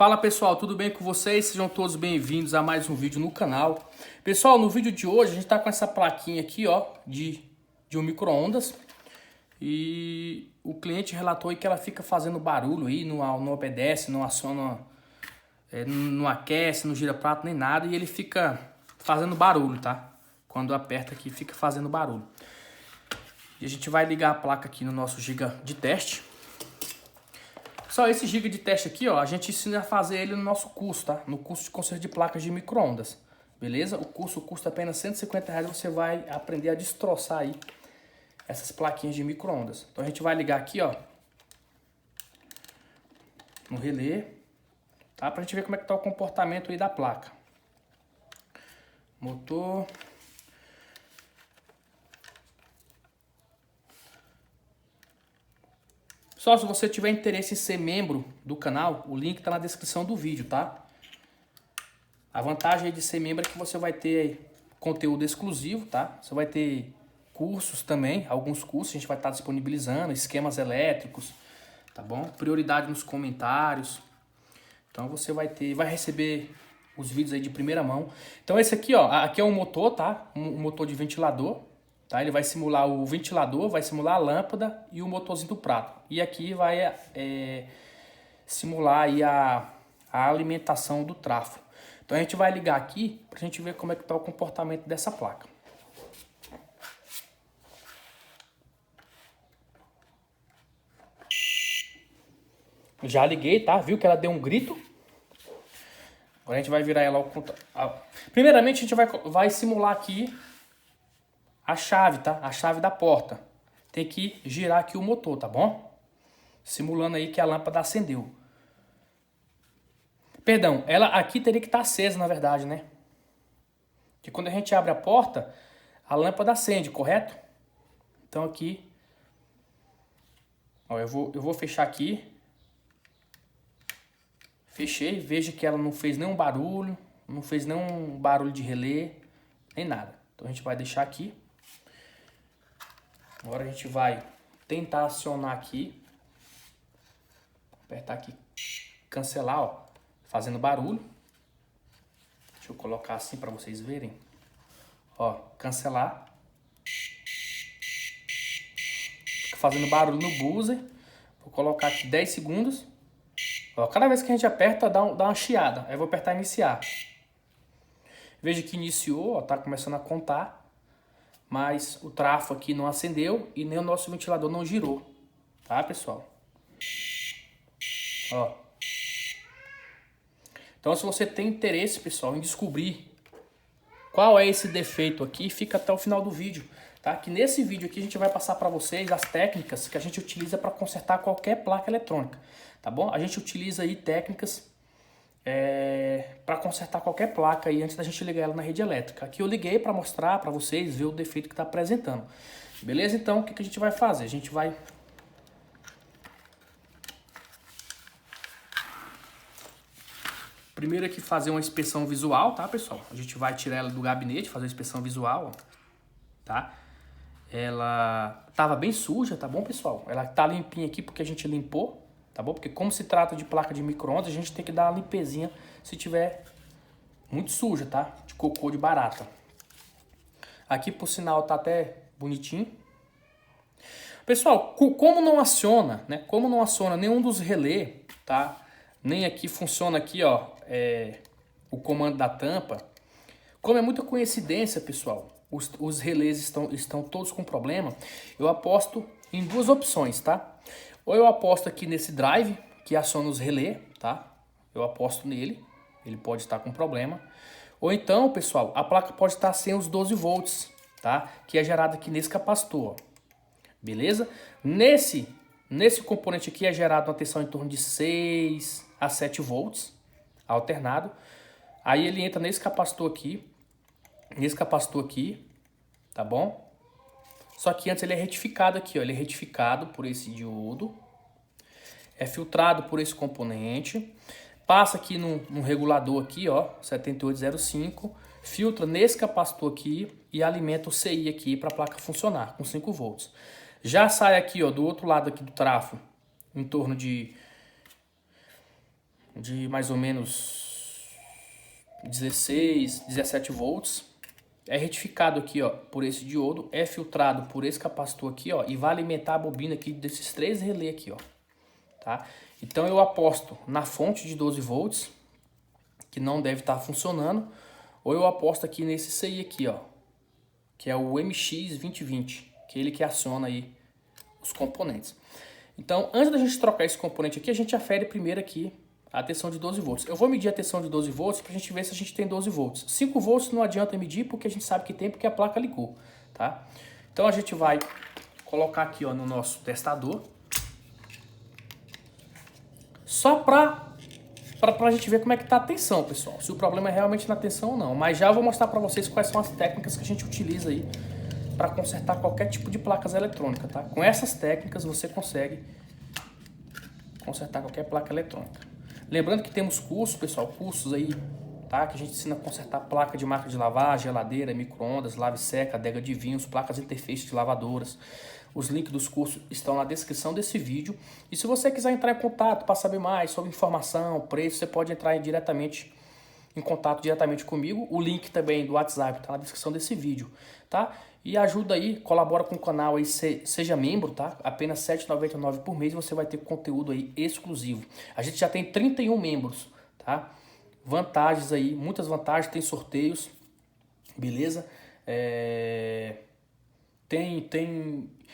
Fala pessoal, tudo bem com vocês? Sejam todos bem-vindos a mais um vídeo no canal. Pessoal, no vídeo de hoje a gente está com essa plaquinha aqui, ó, de um micro-ondas. E o cliente relatou aí que ela fica fazendo barulho aí, não obedece, não aciona, não aquece, não gira prato nem nada. E ele fica fazendo barulho, tá? Quando aperta aqui fica fazendo barulho. E a gente vai ligar a placa aqui no nosso giga de teste. Só esse giga de teste aqui, ó, a gente ensina a fazer ele no nosso curso, tá? No curso de conserto de placas de micro-ondas, beleza? O curso custa apenas R$150, você vai aprender a destroçar aí essas plaquinhas de micro-ondas. Então a gente vai ligar aqui, ó, no relé, tá? Pra gente ver como é que tá o comportamento aí da placa. Motor. Só se você tiver interesse em ser membro do canal, o link está na descrição do vídeo, tá? A vantagem aí de ser membro é que você vai ter conteúdo exclusivo, tá? Você vai ter cursos também, alguns cursos a gente vai estar disponibilizando, esquemas elétricos, tá bom? Prioridade nos comentários. Então você vai receber os vídeos aí de primeira mão. Então esse aqui, ó, aqui é um motor, tá? Um motor de ventilador. Tá? Ele vai simular o ventilador, vai simular a lâmpada e o motorzinho do prato. E aqui vai simular aí a alimentação do trafo. Então a gente vai ligar aqui para a gente ver como é que está o comportamento dessa placa. Já liguei, tá? Viu que ela deu um grito? Agora a gente vai virar ela ao... Primeiramente a gente vai simular aqui a chave, tá? A chave da porta. Tem que girar aqui o motor, tá bom? Simulando aí que a lâmpada acendeu. Perdão, ela aqui teria que estar acesa, na verdade, né? Porque quando a gente abre a porta, a lâmpada acende, correto? Então aqui... Ó, eu vou fechar aqui. Fechei, veja que ela não fez nenhum barulho, não fez nenhum barulho de relé, nem nada. Então a gente vai deixar aqui. Agora a gente vai tentar acionar aqui. Apertar aqui, cancelar, ó, fazendo barulho. Deixa eu colocar assim para vocês verem. Ó, cancelar. Fica fazendo barulho no buzzer. Vou colocar aqui 10 segundos. Ó, cada vez que a gente aperta, dá uma chiada. Aí eu vou apertar iniciar. Veja que iniciou, ó, tá começando a contar. Mas o trafo aqui não acendeu e nem o nosso ventilador não girou. Tá, pessoal? Ó. Então, se você tem interesse, pessoal, em descobrir qual é esse defeito aqui, fica até o final do vídeo, tá? Que nesse vídeo aqui a gente vai passar para vocês as técnicas que a gente utiliza para consertar qualquer placa eletrônica, tá bom? A gente utiliza aí técnicas para consertar qualquer placa aí antes da gente ligar ela na rede elétrica. Aqui eu liguei para mostrar para vocês, ver o defeito que está apresentando. Beleza? Então, o que a gente vai fazer? A gente vai... Primeiro aqui fazer uma inspeção visual, tá, pessoal? A gente vai tirar ela do gabinete, fazer uma inspeção visual, ó, tá? Ela tava bem suja, tá bom, pessoal? Ela tá limpinha aqui porque a gente limpou, tá bom? Porque como se trata de placa de micro-ondas, a gente tem que dar uma limpezinha se tiver muito suja, tá? De cocô de barata. Aqui, por sinal, tá até bonitinho. Pessoal, como não aciona, né? Como não aciona nenhum dos relés, tá? Nem aqui funciona aqui, ó, o comando da tampa. Como é muita coincidência, pessoal, os relés estão todos com problema, eu aposto em duas opções, tá? Ou eu aposto aqui nesse drive, que aciona os relés, tá? Eu aposto nele, ele pode estar com problema. Ou então, pessoal, a placa pode estar sem os 12 volts, tá? Que é gerado aqui nesse capacitor, ó. Beleza? Nesse componente aqui é gerado uma tensão em torno de 6 a 7 volts, alternado. Aí ele entra nesse capacitor aqui, tá bom? Só que antes ele é retificado aqui, ó. Ele é retificado por esse diodo, é filtrado por esse componente, passa aqui num regulador aqui, ó, 7805, filtra nesse capacitor aqui e alimenta o CI aqui para a placa funcionar com 5 volts. Já sai aqui, ó, do outro lado aqui do trafo, em torno de de mais ou menos 16, 17 volts. É retificado aqui, ó, por esse diodo, é filtrado por esse capacitor aqui, ó, e vai alimentar a bobina aqui desses 3 relés aqui, ó, tá? Então eu aposto na fonte de 12 volts, que não deve estar funcionando, ou eu aposto aqui nesse CI aqui, ó, que é o MX2020, que é ele que aciona aí os componentes. Então, antes da gente trocar esse componente aqui, a gente afere primeiro aqui a tensão de 12 volts. Eu vou medir a tensão de 12 volts para a gente ver se a gente tem 12 volts. 5 volts não adianta medir porque a gente sabe que tem, porque a placa ligou, tá? Então a gente vai colocar aqui, ó, no nosso testador. Só para a gente ver como é que tá a tensão, pessoal. Se o problema é realmente na tensão ou não. Mas já vou mostrar para vocês quais são as técnicas que a gente utiliza aí para consertar qualquer tipo de placas eletrônicas, tá? Com essas técnicas você consegue consertar qualquer placa eletrônica. Lembrando que temos cursos, pessoal, cursos aí, tá? Que a gente ensina a consertar placa de máquina de lavar, geladeira, micro-ondas, lave-seca, adega de vinhos, placas interface de lavadoras. Os links dos cursos estão na descrição desse vídeo. E se você quiser entrar em contato para saber mais sobre informação, preço, você pode entrar em contato diretamente comigo. O link também do WhatsApp está na descrição desse vídeo, tá? E ajuda aí, colabora com o canal aí, seja membro, tá? Apenas R$ 7,99 por mês você vai ter conteúdo aí exclusivo. A gente já tem 31 membros, tá? Vantagens aí, muitas vantagens, tem sorteios, beleza?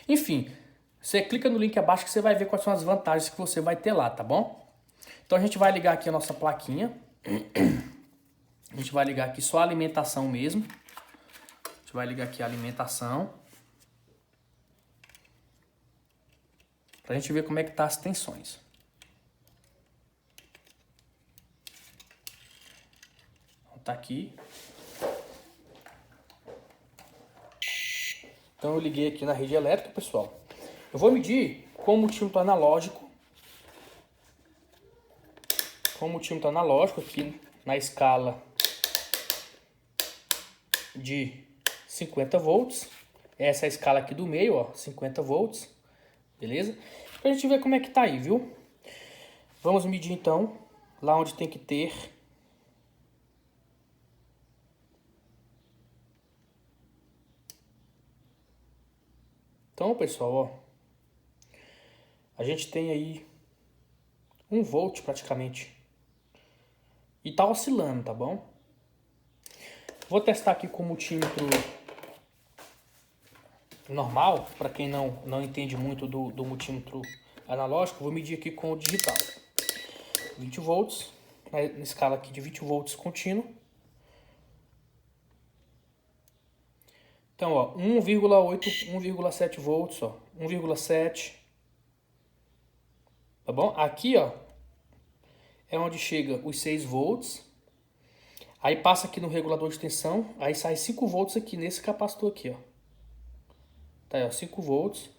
Enfim, você clica no link abaixo que você vai ver quais são as vantagens que você vai ter lá, tá bom? Então a gente vai ligar aqui a nossa plaquinha. A gente vai ligar aqui só a alimentação mesmo. A gente vai ligar aqui a alimentação. Pra gente ver como é que tá as tensões. Então, tá aqui. Então eu liguei aqui na rede elétrica, pessoal. Eu vou medir com o multímetro analógico. Com o multímetro analógico aqui na escala de 50 volts. Essa é a escala aqui do meio, ó, 50 volts. Beleza? Pra gente ver como é que tá aí, viu? Vamos medir então lá onde tem que ter. Então, pessoal, ó, a gente tem aí 1 volt praticamente. E tá oscilando, tá bom? Vou testar aqui com o multímetro normal, para quem não entende muito do multímetro analógico, vou medir aqui com o digital. 20 volts, na escala aqui de 20 volts contínuo. Então, ó, 1,8, 1,7 volts, ó, 1,7. Tá bom? Aqui, ó, é onde chega os 6 volts. Aí passa aqui no regulador de tensão, aí sai 5 volts aqui nesse capacitor aqui, ó. Tá aí, ó, 5 volts.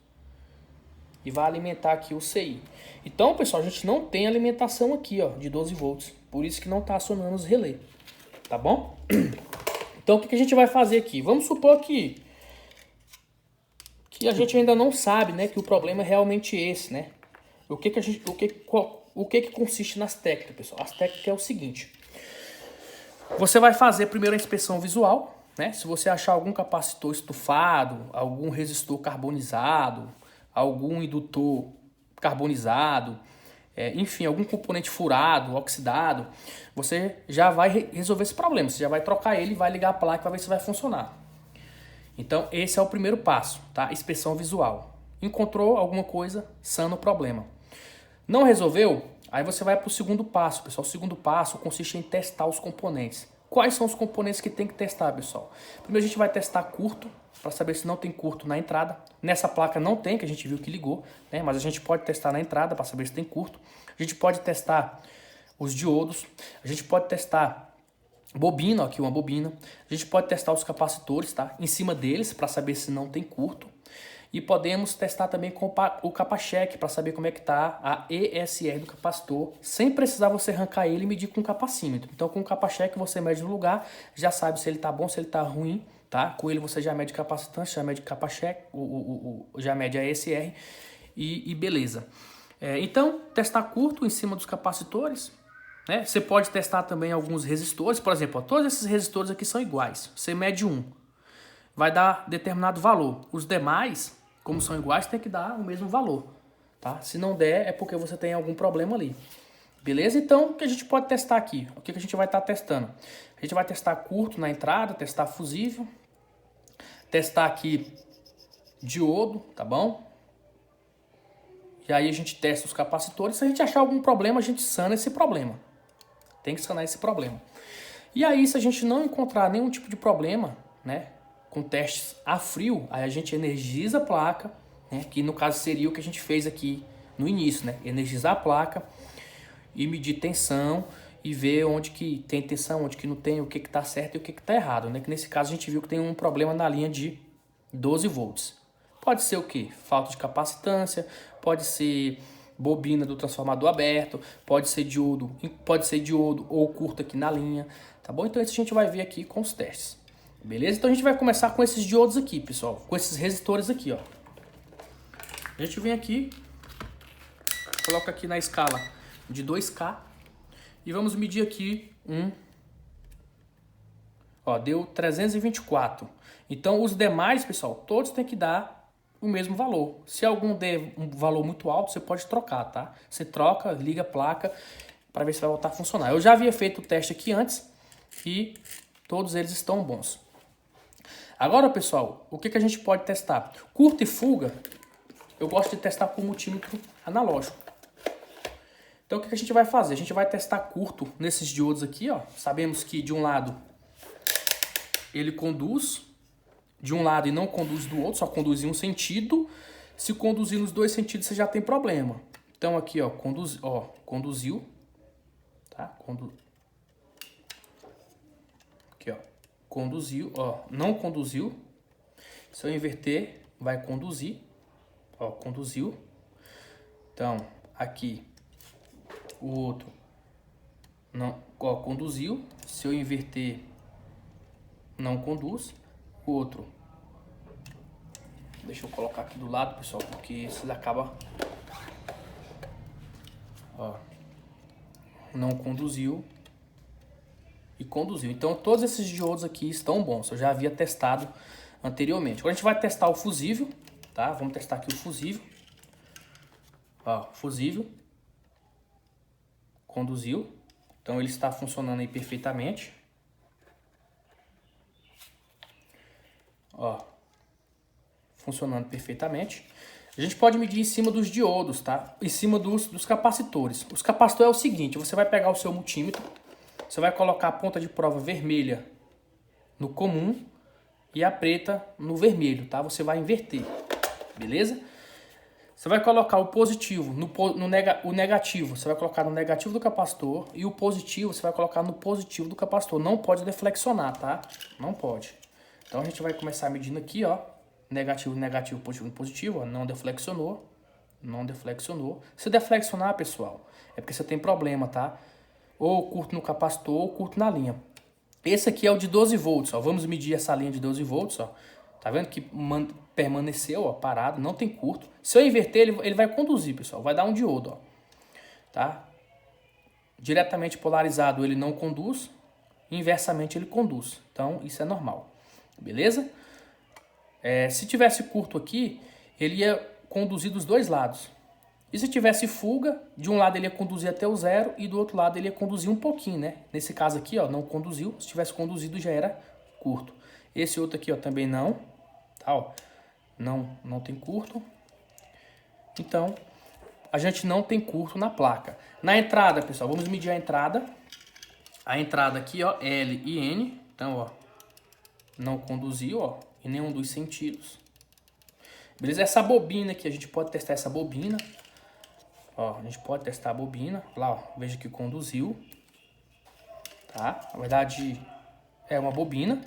E vai alimentar aqui o CI. Então, pessoal, a gente não tem alimentação aqui, ó, de 12 volts. Por isso que não tá acionando os relés. Tá bom? Então, o que a gente vai fazer aqui? Vamos supor que a gente ainda não sabe, né, que o problema é realmente esse, né? O que consiste nas técnicas, pessoal? As técnicas é o seguinte. Você vai fazer primeiro a inspeção visual, né? Se você achar algum capacitor estufado, algum resistor carbonizado, algum indutor carbonizado, enfim, algum componente furado, oxidado, você já vai resolver esse problema. Você já vai trocar ele, vai ligar a placa para ver se vai funcionar. Então, esse é o primeiro passo, tá? Inspeção visual. Encontrou alguma coisa, sana o problema. Não resolveu? Aí você vai para o segundo passo, pessoal. O segundo passo consiste em testar os componentes. Quais são os componentes que tem que testar, pessoal? Primeiro a gente vai testar curto, para saber se não tem curto na entrada. Nessa placa não tem, que a gente viu que ligou, né? Mas a gente pode testar na entrada para saber se tem curto. A gente pode testar os diodos. A gente pode testar bobina, ó, aqui uma bobina. A gente pode testar os capacitores, tá? Em cima deles, para saber se não tem curto. E podemos testar também com o capa-cheque para saber como é que está a ESR do capacitor, sem precisar você arrancar ele e medir com o capacímetro. Então com o capa-cheque você mede no lugar, já sabe se ele está bom, se ele está ruim, tá? Com ele você já mede capacitância, já mede capa-cheque, já mede a ESR e beleza. Então testar curto em cima dos capacitores, né? Você pode testar também alguns resistores, por exemplo, ó, todos esses resistores aqui são iguais. Você mede um, vai dar determinado valor. Os demais, como são iguais, tem que dar o mesmo valor, tá? Se não der, é porque você tem algum problema ali. Beleza? Então, o que a gente pode testar aqui? O que a gente vai estar testando? A gente vai testar curto na entrada, testar fusível, testar aqui diodo, tá bom? E aí a gente testa os capacitores. Se a gente achar algum problema, a gente sana esse problema. Tem que sanar esse problema. E aí, se a gente não encontrar nenhum tipo de problema, né, com testes a frio, aí a gente energiza a placa, né, que no caso seria o que a gente fez aqui no início, né, energizar a placa e medir tensão e ver onde que tem tensão, onde que não tem, o que que tá certo e o que que tá errado, né, que nesse caso a gente viu que tem um problema na linha de 12 volts. Pode ser o quê? Falta de capacitância, pode ser bobina do transformador aberto, pode ser diodo ou curto aqui na linha, tá bom? Então isso a gente vai ver aqui com os testes, beleza? Então a gente vai começar com esses diodos aqui, pessoal, com esses resistores aqui, ó. A gente vem aqui, coloca aqui na escala de 2K e vamos medir aqui ó, deu 324. Então os demais, pessoal, todos têm que dar o mesmo valor. Se algum der um valor muito alto, você pode trocar, tá? Você troca, liga a placa para ver se vai voltar a funcionar. Eu já havia feito o teste aqui antes e todos eles estão bons. Agora, pessoal, o que a gente pode testar? Curto e fuga, eu gosto de testar com multímetro analógico. Então o que a gente vai fazer? A gente vai testar curto nesses diodos aqui, ó. Sabemos que de um lado ele conduz de um lado e não conduz do outro, só conduz em um sentido. Se conduzir nos dois sentidos, você já tem problema. Então aqui, ó, conduziu, tá? Aqui, ó, conduziu, ó, não conduziu. Se eu inverter, vai conduzir, ó, conduziu. Então, aqui o outro não, ó, conduziu. Se eu inverter, não conduz. O outro, deixa eu colocar aqui do lado, pessoal, porque isso acaba, ó, não conduziu e conduziu. Então todos esses diodos aqui estão bons, eu já havia testado anteriormente. Agora a gente vai testar o fusível, tá? Vamos testar aqui o fusível, ó, fusível, conduziu, então ele está funcionando aí perfeitamente. Ó, funcionando perfeitamente. A gente pode medir em cima dos diodos, tá? Em cima dos capacitores. Os capacitores é o seguinte, você vai pegar o seu multímetro, você vai colocar a ponta de prova vermelha no comum e a preta no vermelho, tá? Você vai inverter, beleza? Você vai colocar o positivo o negativo, você vai colocar no negativo do capacitor e o positivo você vai colocar no positivo do capacitor. Não pode deflexionar, tá? Não pode. Então a gente vai começar medindo aqui, ó, negativo, negativo, positivo, positivo, ó, não deflexionou, não deflexionou. Se deflexionar, pessoal, é porque você tem problema, tá? Ou curto no capacitor ou curto na linha. Esse aqui é o de 12 volts, ó, vamos medir essa linha de 12 volts, ó. Tá vendo que permaneceu, ó, parado, não tem curto. Se eu inverter, ele vai conduzir, pessoal, vai dar um diodo, ó, tá? Diretamente polarizado ele não conduz, inversamente ele conduz, então isso é normal. Beleza? Se tivesse curto aqui, ele ia conduzir dos dois lados. E se tivesse fuga, de um lado ele ia conduzir até o zero e do outro lado ele ia conduzir um pouquinho, né? Nesse caso aqui, ó, não conduziu. Se tivesse conduzido já era curto. Esse outro aqui, ó, também não. Tá, ó. Não tem curto. Então, a gente não tem curto na placa. Na entrada, pessoal, vamos medir a entrada. A entrada aqui, ó, L e N. Então, ó, não conduziu, ó, em nenhum dos sentidos. Beleza? Essa bobina aqui, a gente pode testar essa bobina. Ó, a gente pode testar a bobina. Lá, ó, veja que conduziu. Tá? Na verdade, é uma bobina.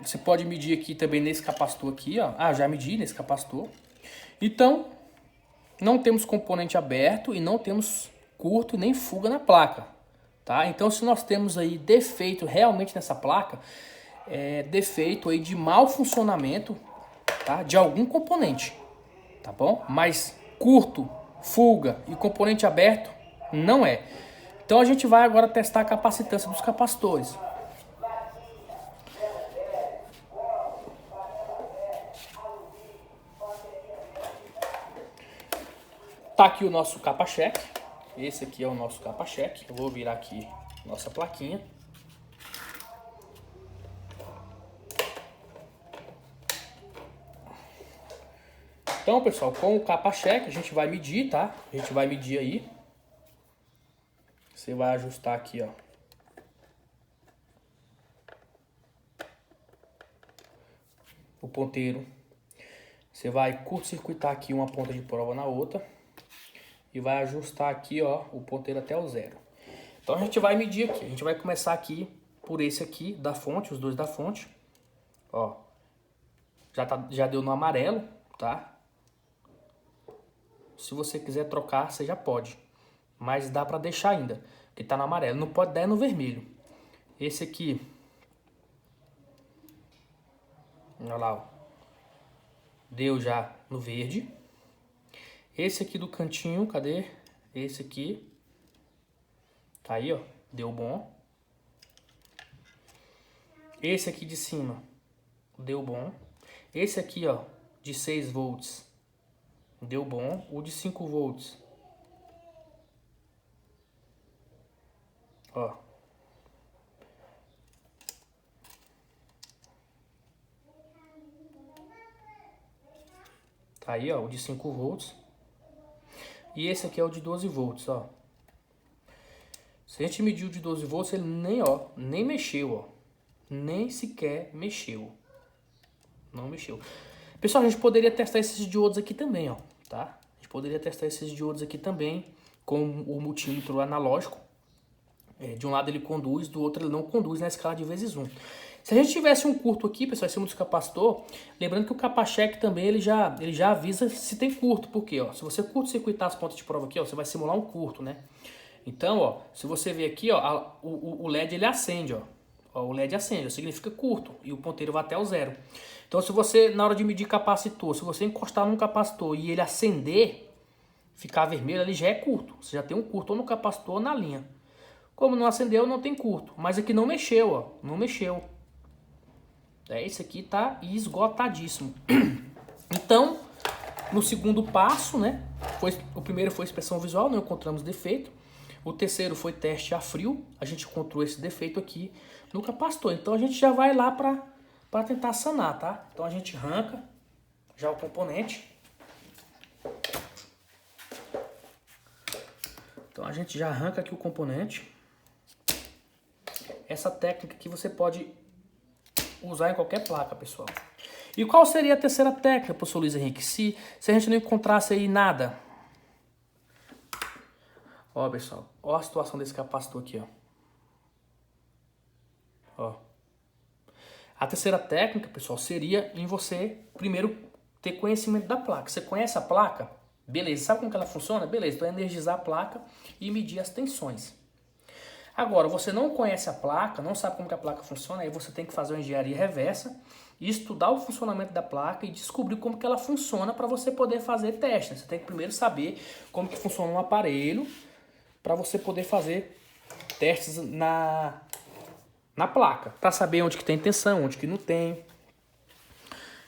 Você pode medir aqui também nesse capacitor aqui, ó. Ah, já medi nesse capacitor. Então, não temos componente aberto e não temos curto nem fuga na placa. Tá? Então, se nós temos aí defeito realmente nessa placa, defeito aí de mau funcionamento, tá? De algum componente, tá bom? Mas curto, fuga e componente aberto Não é. Então a gente vai agora testar a capacitância dos capacitores. Tá aqui o nosso capa-cheque. Esse aqui é o nosso capa-cheque. Eu vou virar aqui nossa plaquinha. Então, pessoal, com o capa-cheque a gente vai medir, tá? A gente vai medir aí. Você vai ajustar aqui, ó. O ponteiro. Você vai curto-circuitar aqui uma ponta de prova na outra. E vai ajustar aqui, ó, o ponteiro até o 0. Então a gente vai medir aqui. A gente vai começar aqui por esse aqui da fonte, os dois da fonte. Ó. Já deu no amarelo, tá? Se você quiser trocar, você já pode. Mas dá pra deixar ainda, que tá no amarelo. Não pode dar no vermelho. Esse aqui. Olha lá, ó. Deu já no verde. Esse aqui do cantinho, cadê? Esse aqui. Tá aí, ó. Deu bom. Esse aqui de cima. Deu bom. Esse aqui, ó. De 6 volts. Deu bom. O de 5 volts. Ó. Tá aí, ó. O de 5 volts. E esse aqui é o de 12 volts, ó. Se a gente mediu o de 12 volts, ele nem mexeu, ó. Nem sequer mexeu. Não mexeu. Pessoal, a gente poderia testar esses diodos aqui também, ó. Tá? A gente poderia testar esses diodos aqui também com o multímetro analógico. De um lado ele conduz, do outro ele não conduz na escala de vezes 1. Se a gente tivesse um curto aqui, pessoal, em cima do capacitor, lembrando que o capa-cheque também ele já avisa se tem curto, porque ó, se você curto-circuitar as pontas de prova aqui, ó, você vai simular um curto, né? Então, ó, se você ver aqui, ó, o LED ele acende, ó. O LED acende, significa curto, e o ponteiro vai até o 0. Então, se você, na hora de medir capacitor, se você encostar num capacitor e ele acender, ficar vermelho, ele já é curto. Você já tem um curto ou no capacitor ou na linha. Como não acendeu, não tem curto. Mas aqui não mexeu, ó. Não mexeu. Esse aqui tá esgotadíssimo. Então, no segundo passo, né? O primeiro foi inspeção visual, não encontramos defeito. O terceiro foi teste a frio. A gente encontrou esse defeito aqui no capacitor. Então a gente já vai lá para tentar sanar, tá? Então a gente arranca já o componente. Então a gente já arranca aqui o componente. Essa técnica aqui você pode usar em qualquer placa, pessoal. E qual seria a terceira técnica, professor Luiz Henrique, se a gente não encontrasse aí nada? Ó, pessoal, ó a situação desse capacitor aqui, ó. A terceira técnica, pessoal, seria em você primeiro ter conhecimento da placa. Você conhece a placa? Beleza. Sabe como que ela funciona? Beleza. Então, energizar a placa e medir as tensões. Agora, você não conhece a placa, não sabe como que a placa funciona, aí você tem que fazer uma engenharia reversa e estudar o funcionamento da placa e descobrir como que ela funciona para você poder fazer testes. Você tem que primeiro saber como que funciona um aparelho para você poder fazer testes na placa, para saber onde que tem tensão, onde que não tem.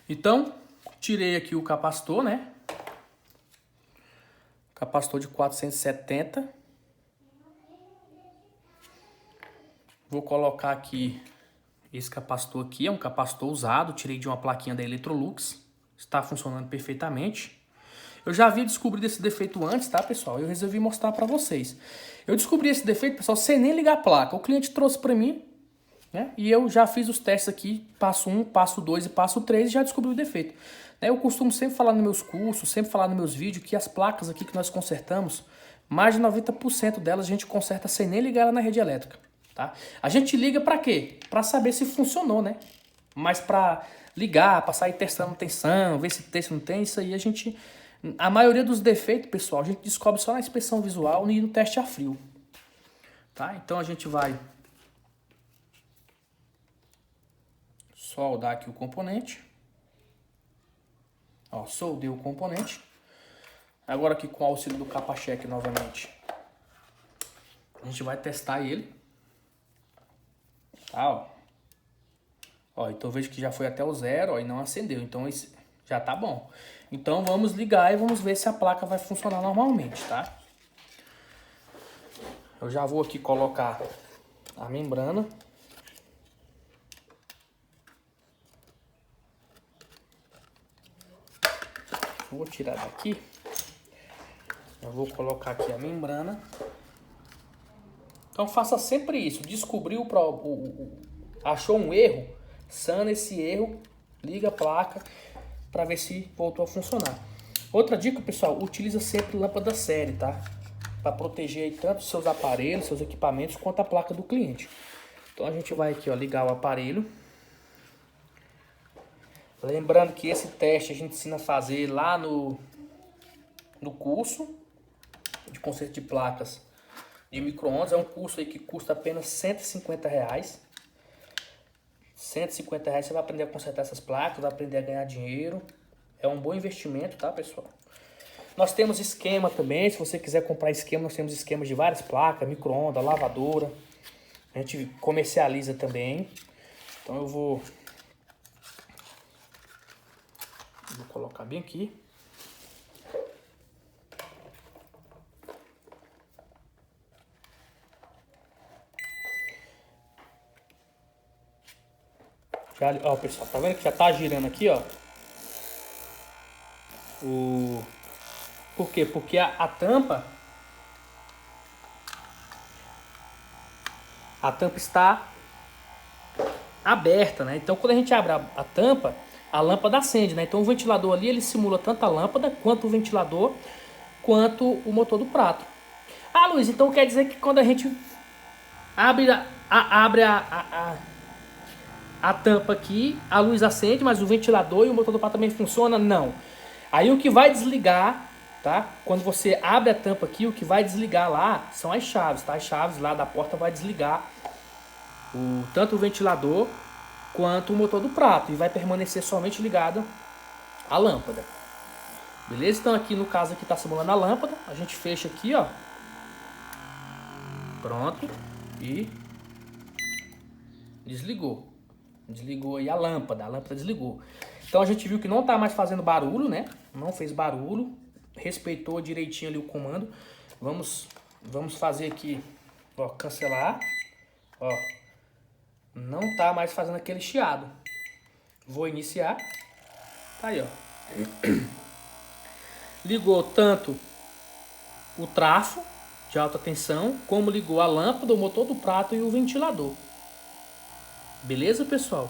Então, tirei aqui o capacitor, né? Capacitor de 470. Vou colocar aqui esse capacitor aqui, é um capacitor usado, tirei de uma plaquinha da Electrolux. Está funcionando perfeitamente. Eu já havia descobrido esse defeito antes, tá, pessoal? Eu resolvi mostrar para vocês. Eu descobri esse defeito, pessoal, sem nem ligar a placa. O cliente trouxe para mim, né? E eu já fiz os testes aqui, passo 1, passo 2 e passo 3 e já descobri o defeito. Eu costumo sempre falar nos meus cursos, sempre falar nos meus vídeos que as placas aqui que nós consertamos, mais de 90% delas a gente conserta sem nem ligar ela na rede elétrica, tá? A gente liga para quê? Para saber se funcionou, né? Mas para ligar, para sair testando tensão, ver se tem, se não tem, isso aí a gente... A maioria dos defeitos, pessoal, a gente descobre só na inspeção visual e no teste a frio, tá? Então a gente vai soldar aqui o componente. Ó, soldei o componente. Agora aqui com o auxílio do capa-cheque novamente. A gente vai testar ele. Tá, ó. Ó, então eu vejo que já foi até o 0, ó, e não acendeu. Então esse já tá bom. Então vamos ligar e vamos ver se a placa vai funcionar normalmente, tá? Eu já vou aqui colocar a membrana. Vou tirar daqui. Eu vou colocar aqui a membrana. Então faça sempre isso. Descobriu, achou um erro, sana esse erro, liga a placa para ver se voltou a funcionar. Outra dica, pessoal, utiliza sempre lâmpada série, tá? Para proteger aí tanto os seus aparelhos, seus equipamentos, quanto a placa do cliente. Então a gente vai aqui, ó, ligar o aparelho. Lembrando que esse teste a gente ensina a fazer lá no curso de conserto de placas de micro-ondas. É um curso aí que custa apenas R$150. R$150 você vai aprender a consertar essas placas, vai aprender a ganhar dinheiro. É um bom investimento, tá, pessoal? Nós temos esquema também. Se você quiser comprar esquema, nós temos esquemas de várias placas, micro-ondas, lavadora. A gente comercializa também. Então eu vou colocar bem aqui. Já, ó, pessoal, tá vendo que já tá girando aqui, ó? Por quê? Porque a tampa está aberta, né? Então quando a gente abre a tampa, a lâmpada acende, né? Então o ventilador ali, ele simula tanto a lâmpada, quanto o ventilador, quanto o motor do prato. Ah, Luiz, então quer dizer que quando a gente abre a tampa aqui, a luz acende, mas o ventilador e o motor do prato também funciona? Não. Aí o que vai desligar, tá? Quando você abre a tampa aqui, o que vai desligar lá são as chaves, tá? As chaves lá da porta vai desligar tanto o ventilador quanto o motor do prato, e vai permanecer somente ligado a lâmpada. Beleza? Então aqui no caso aqui tá simulando a lâmpada, a gente fecha aqui, ó. Pronto. E desligou. Desligou aí a lâmpada desligou. Então a gente viu que não tá mais fazendo barulho, né? Não fez barulho, respeitou direitinho ali o comando. Vamos fazer aqui, ó, cancelar. Ó, não tá mais fazendo aquele chiado. Vou iniciar. Tá aí, ó. Ligou tanto o trafo de alta tensão, como ligou a lâmpada, o motor do prato e o ventilador. Beleza, pessoal?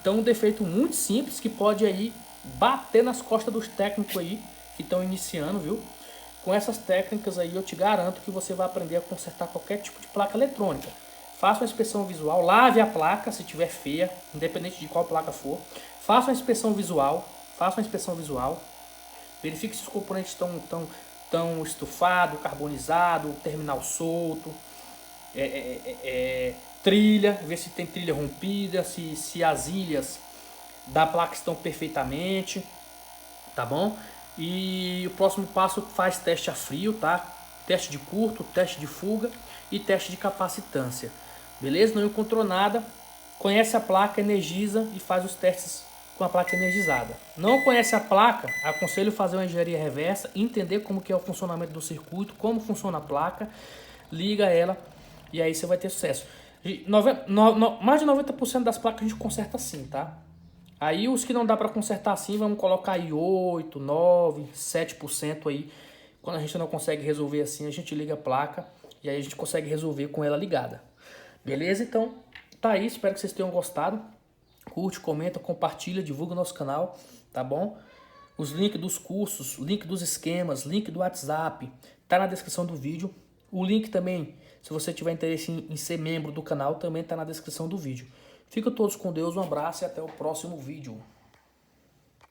Então um defeito muito simples que pode aí bater nas costas dos técnicos aí que estão iniciando, viu? Com essas técnicas aí eu te garanto que você vai aprender a consertar qualquer tipo de placa eletrônica. Faça uma inspeção visual, lave a placa se tiver feia, independente de qual placa for. Faça uma inspeção visual, verifique se os componentes estão estufados, carbonizados, terminal solto, trilha, ver se tem trilha rompida, se as ilhas da placa estão perfeitamente, tá bom? E o próximo passo faz teste a frio, tá? Teste de curto, teste de fuga e teste de capacitância. Beleza? Não encontrou nada, conhece a placa, energiza e faz os testes com a placa energizada. Não conhece a placa, aconselho fazer uma engenharia reversa, entender como que é o funcionamento do circuito, como funciona a placa, liga ela e aí você vai ter sucesso. Mais de 90% das placas a gente conserta assim, tá? Aí os que não dá para consertar assim, vamos colocar aí 8, 9, 7% aí. Quando a gente não consegue resolver assim, a gente liga a placa e aí a gente consegue resolver com ela ligada. Beleza? Então, tá aí. Espero que vocês tenham gostado. Curte, comenta, compartilha, divulga o nosso canal, tá bom? Os links dos cursos, link dos esquemas, link do WhatsApp, tá na descrição do vídeo. O link também, se você tiver interesse em ser membro do canal, também tá na descrição do vídeo. Fiquem todos com Deus, um abraço e até o próximo vídeo.